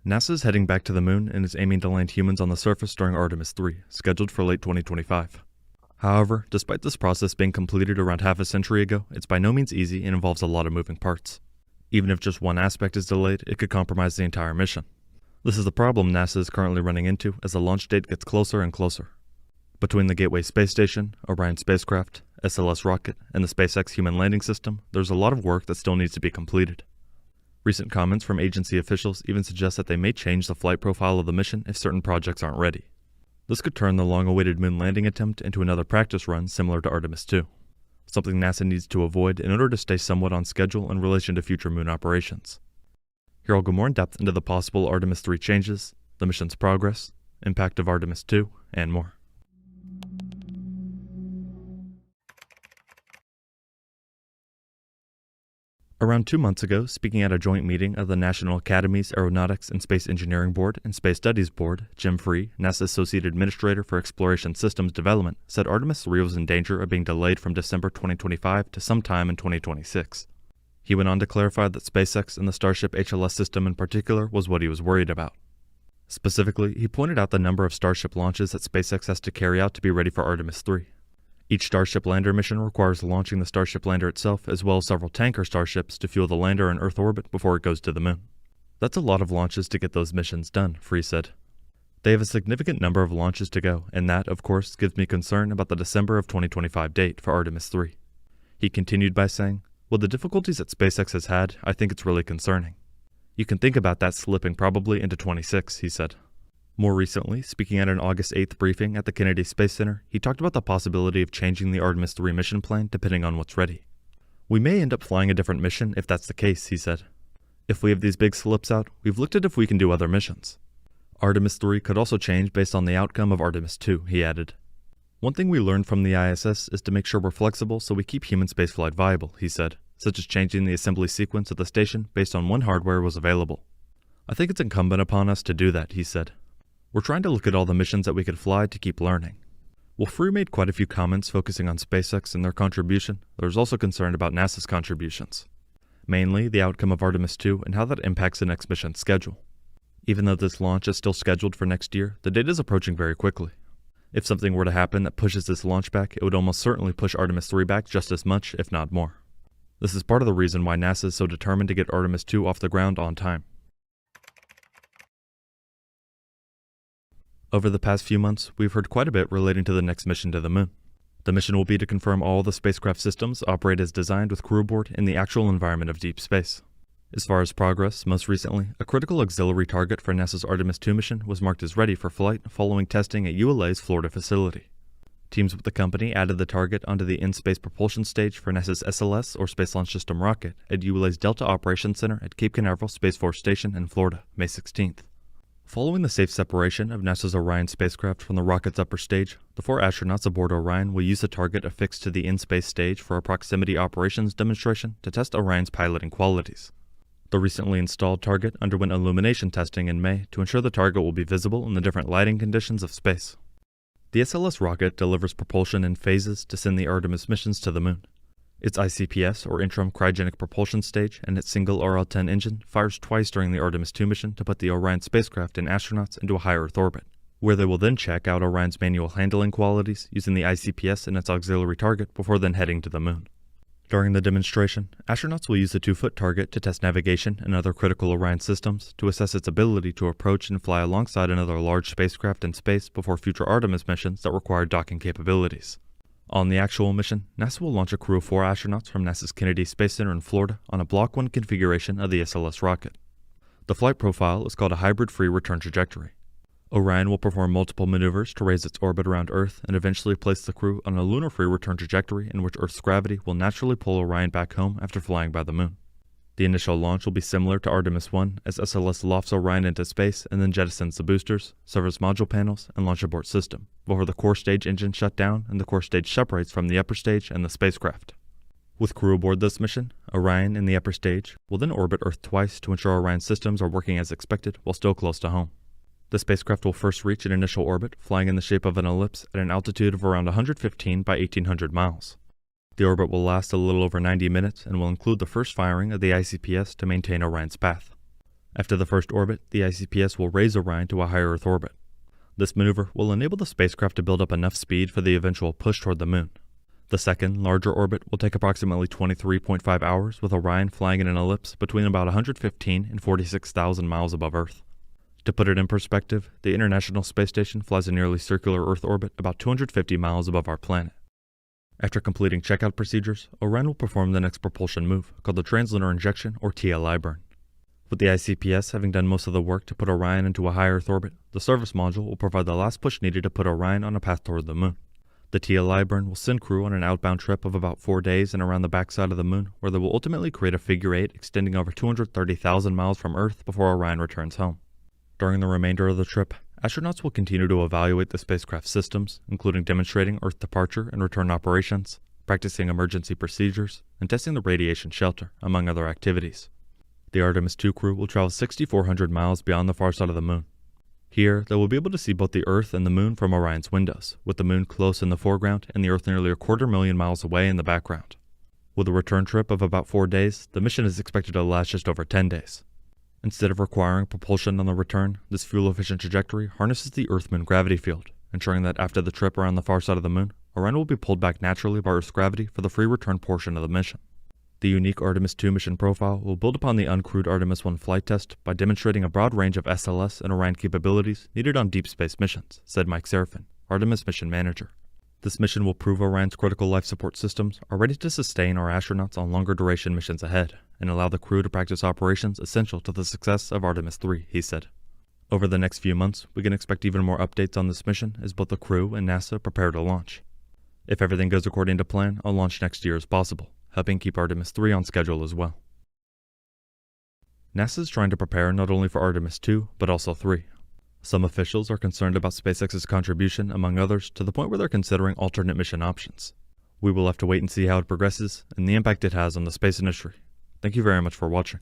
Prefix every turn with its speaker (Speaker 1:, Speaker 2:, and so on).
Speaker 1: NASA is heading back to the moon and is aiming to land humans on the surface during Artemis 3, scheduled for late 2025. However, despite this process being completed around half a century ago, it's by no means easy and involves a lot of moving parts. Even if just one aspect is delayed, it could compromise the entire mission. This is the problem NASA is currently running into as the launch date gets closer and closer. Between the Gateway Space Station, Orion spacecraft, SLS rocket, and the SpaceX human landing system, there's a lot of work that still needs to be completed. Recent comments from agency officials even suggest that they may change the flight profile of the mission if certain projects aren't ready. This could turn the long-awaited moon landing attempt into another practice run similar to Artemis 2, something NASA needs to avoid in order to stay somewhat on schedule in relation to future moon operations. Here I'll go more in depth into the possible Artemis 3 changes, the mission's progress, impact of Artemis 2, and more. Around 2 months ago, speaking at a joint meeting of the National Academies Aeronautics and Space Engineering Board and Space Studies Board, Jim Free, NASA Associate Administrator for Exploration Systems Development, said Artemis 3 was in danger of being delayed from December 2025 to sometime in 2026. He went on to clarify that SpaceX and the Starship HLS system in particular was what he was worried about. Specifically, he pointed out the number of Starship launches that SpaceX has to carry out to be ready for Artemis 3. Each Starship lander mission requires launching the Starship lander itself as well as several tanker starships to fuel the lander in Earth orbit before it goes to the moon. That's a lot of launches to get those missions done, Free said. They have a significant number of launches to go, and that, of course, gives me concern about the December of 2025 date for Artemis 3. He continued by saying, "With the difficulties that SpaceX has had, I think it's really concerning. You can think about that slipping probably into 26, he said. More recently, speaking at an August 8th briefing at the Kennedy Space Center, he talked about the possibility of changing the Artemis 3 mission plan depending on what's ready. We may end up flying a different mission if that's the case, he said. If we have these big slips out, we've looked at if we can do other missions. Artemis 3 could also change based on the outcome of Artemis 2, he added. One thing we learned from the ISS is to make sure we're flexible so we keep human spaceflight viable, he said, such as changing the assembly sequence at the station based on when hardware was available. I think it's incumbent upon us to do that, he said. We're trying to look at all the missions that we could fly to keep learning. While Free made quite a few comments focusing on SpaceX and their contribution, there was also concern about NASA's contributions. Mainly, the outcome of Artemis 2 and how that impacts the next mission's schedule. Even though this launch is still scheduled for next year, the date is approaching very quickly. If something were to happen that pushes this launch back, it would almost certainly push Artemis 3 back just as much, if not more. This is part of the reason why NASA is so determined to get Artemis 2 off the ground on time. Over the past few months, we've heard quite a bit relating to the next mission to the moon. The mission will be to confirm all the spacecraft systems operate as designed with crew aboard in the actual environment of deep space. As far as progress, most recently, a critical auxiliary target for NASA's Artemis 2 mission was marked as ready for flight following testing at ULA's Florida facility. Teams with the company added the target onto the in-space propulsion stage for NASA's SLS or Space Launch System rocket at ULA's Delta Operations Center at Cape Canaveral Space Force Station in Florida, May 16th. Following the safe separation of NASA's Orion spacecraft from the rocket's upper stage, the 4 astronauts aboard Orion will use the target affixed to the in-space stage for a proximity operations demonstration to test Orion's piloting qualities. The recently installed target underwent illumination testing in May to ensure the target will be visible in the different lighting conditions of space. The SLS rocket delivers propulsion in phases to send the Artemis missions to the moon. Its ICPS, or interim cryogenic propulsion stage, and its single RL-10 engine fires twice during the Artemis 2 mission to put the Orion spacecraft and astronauts into a high Earth orbit, where they will then check out Orion's manual handling qualities using the ICPS and its auxiliary target before then heading to the moon. During the demonstration, astronauts will use the 2-foot target to test navigation and other critical Orion systems to assess its ability to approach and fly alongside another large spacecraft in space before future Artemis missions that require docking capabilities. On the actual mission, NASA will launch a crew of 4 astronauts from NASA's Kennedy Space Center in Florida on a Block 1 configuration of the SLS rocket. The flight profile is called a hybrid free return trajectory. Orion will perform multiple maneuvers to raise its orbit around Earth and eventually place the crew on a lunar free return trajectory in which Earth's gravity will naturally pull Orion back home after flying by the moon. The initial launch will be similar to Artemis 1 as SLS lofts Orion into space and then jettisons the boosters, service module panels, and launch abort system, before the core stage engine shut down and the core stage separates from the upper stage and the spacecraft. With crew aboard this mission, Orion in the upper stage will then orbit Earth twice to ensure Orion's systems are working as expected while still close to home. The spacecraft will first reach an initial orbit, flying in the shape of an ellipse at an altitude of around 115 by 1800 miles. The orbit will last a little over 90 minutes and will include the first firing of the ICPS to maintain Orion's path. After the first orbit, the ICPS will raise Orion to a higher Earth orbit. This maneuver will enable the spacecraft to build up enough speed for the eventual push toward the Moon. The second, larger orbit will take approximately 23.5 hours, with Orion flying in an ellipse between about 115 and 46,000 miles above Earth. To put it in perspective, the International Space Station flies a nearly circular Earth orbit about 250 miles above our planet. After completing checkout procedures, Orion will perform the next propulsion move, called the Translunar Injection or TLI burn. With the ICPS having done most of the work to put Orion into a high Earth orbit, the service module will provide the last push needed to put Orion on a path toward the Moon. The TLI burn will send crew on an outbound trip of about 4 days and around the backside of the Moon, where they will ultimately create a figure 8 extending over 230,000 miles from Earth before Orion returns home. During the remainder of the trip, astronauts will continue to evaluate the spacecraft systems, including demonstrating Earth departure and return operations, practicing emergency procedures, and testing the radiation shelter, among other activities. The Artemis II crew will travel 6,400 miles beyond the far side of the Moon. Here, they will be able to see both the Earth and the Moon from Orion's windows, with the Moon close in the foreground and the Earth nearly 250,000 miles away in the background. With a return trip of about 4 days, the mission is expected to last just over 10 days. Instead of requiring propulsion on the return, this fuel-efficient trajectory harnesses the Earth-Moon gravity field, ensuring that after the trip around the far side of the Moon, Orion will be pulled back naturally by Earth's gravity for the free return portion of the mission. The unique Artemis II mission profile will build upon the uncrewed Artemis I flight test by demonstrating a broad range of SLS and Orion capabilities needed on deep space missions, said Mike Serafin, Artemis mission manager. This mission will prove Orion's critical life support systems are ready to sustain our astronauts on longer duration missions ahead, and allow the crew to practice operations essential to the success of Artemis III, he said. Over the next few months, we can expect even more updates on this mission as both the crew and NASA prepare to launch. If everything goes according to plan, a launch next year is possible, helping keep Artemis III on schedule as well. NASA is trying to prepare not only for Artemis II, but also III. Some officials are concerned about SpaceX's contribution, among others, to the point where they're considering alternate mission options. We will have to wait and see how it progresses and the impact it has on the space industry. Thank you very much for watching.